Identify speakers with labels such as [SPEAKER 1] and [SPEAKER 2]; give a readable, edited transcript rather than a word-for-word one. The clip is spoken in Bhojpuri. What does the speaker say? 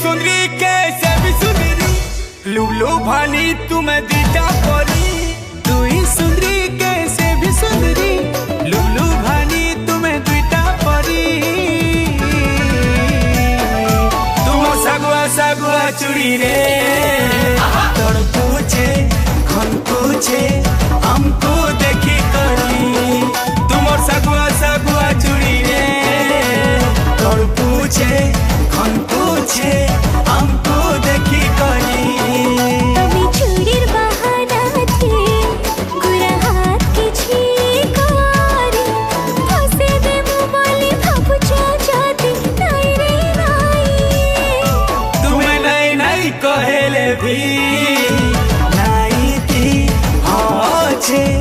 [SPEAKER 1] सुंदरी कैसे भी सुंदरी लुलु भानी तुम्हें दीटा परी। तू ही सुंदरी कैसे भी सुंदरी लुलु भानी तुम्हें दीटा परी। तुम सगुआ सगुआ चुड़ी रे तोड़ पूछे खन पूछे हमको देखी करी। तुम सगुआ सगुआ चुड़ी रे तोड़ पूछे खन पूछे हमको देखी करी।
[SPEAKER 2] আমি চুরির বাহানাতে গোরা হাতকে ছিকারি ফসে দেবো বলে ভাবছ যদি নাই রে নাই।
[SPEAKER 1] तुम्हें नहीं नहीं कहेले भी नहीं थी हाँ छे।